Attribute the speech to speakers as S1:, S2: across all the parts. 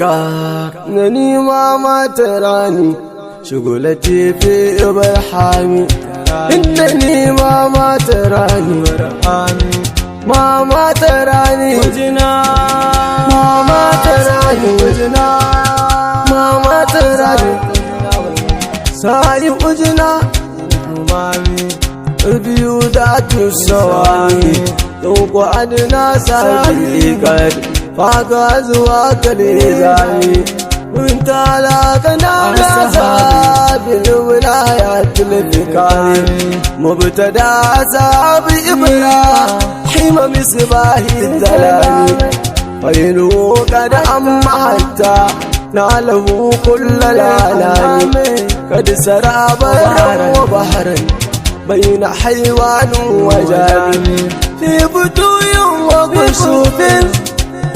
S1: ka nani mama tarani shugulati fi ibrahimi innani mama tarani mama tarani wajina mama tarani wajina mama tarani sai wajina mami biyu da tusawani ko adna sai kad faga zuwa kale zani mun tala kana rasa bil wilayatil fikari mubtada azab ibrahim misbahi dalali failu kad amata nalahu kull lalani kad saraba wa bahran بين حيوان وجان في بدوي وكسوف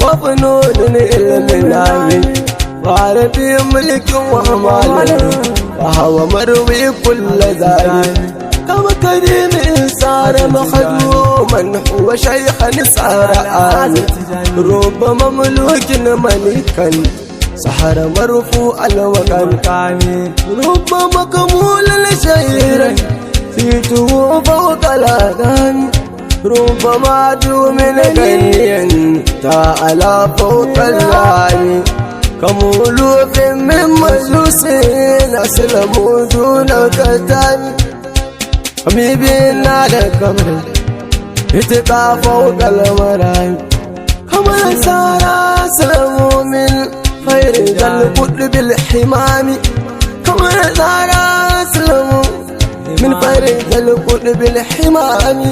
S1: وفنون الإلمنام وعربي ملك ومال وهو مروي كل ذلك كما كريم صار مخدوما هو شيخا صار رب مملوك ملكا سحر مرفوع الوكان رب مكمول الشير فيته فوق الأذان ربما من غنيا تعالى فوق العالي كمولوف من مجلسين أسلموا دون كتان حبيبنا لكمر اتقى فوق المرايب كما سار أسلموا من خير ذا القطب الحمام كما سار أسلموا من فرد القلب الحمام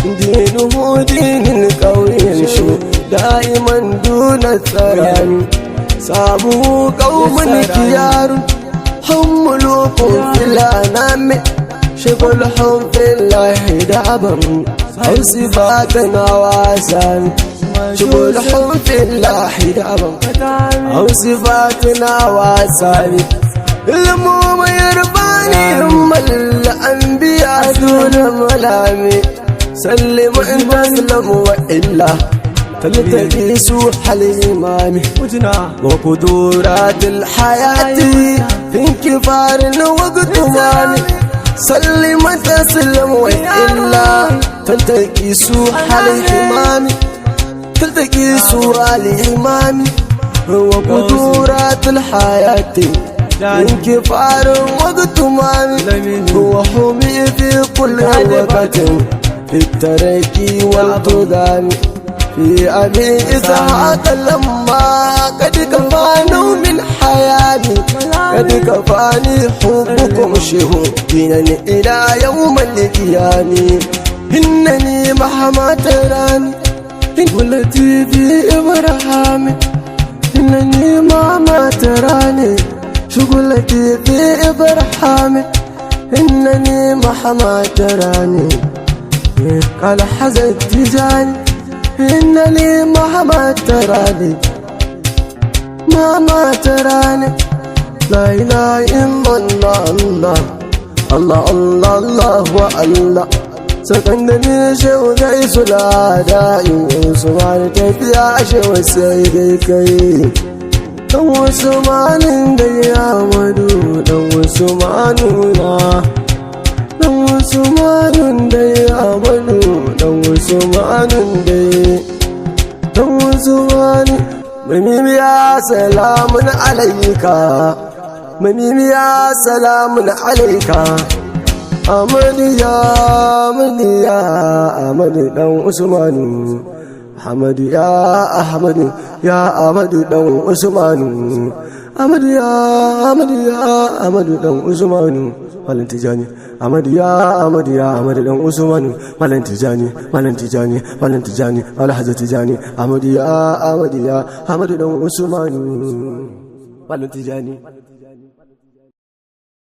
S1: دينه دين قوي شو دائما دون الثران صابوا قوم كيار هم ملوك في الأنام شغلهم في الله دعبهم أو صفاتنا واسان شغلهم في الله دعبهم أو صفاتنا واسان المهم يرباني هم الأنبياء دون ملامي سلم إن تسلم وإلا تلتقي سوح الإمام وقدورات الحياة في انكفار وقتمان سلم تسلم وإلا تلتقي سوح الإمام تلتقي سوح الإمام وقدورات الحياة انكفار وقتمان هو حمي في كل وقت في التركي والتدان في أبي إسحاق لما قد كفانوا من حياتي قد كفاني حبكم شهودين إلى يوم القيامة إنني مهما تراني والتي في إبراهيم إنني مهما تراني شغلتي في إبراهيم إنني مهما تراني قال حزن تجاني إنني مهما تراني مهما تراني لا إله إلا الله الله الله الله والله سكنني شو ذي سلادة يوسمان تفيا شو سيدكي dan Usmanin da ya madu dan Usmanuna dan Usmanin da ya madu dan Usmanin dan Usmani mamimiya salamun alayka mamimiya salamun alayka amadu ya amadu dan Usmanu Ahmadu ya Ahmadu ya Ahmadu dan Usmanu Ahmadu ya Ahmadu dan Usmanu Malam Tijani Ahmadu ya Ahmadu dan Usmanu Malam Tijani Malam Tijani Alhaji Tijani Ahmadu ya Ahmadu dan Usmanu Malam Tijani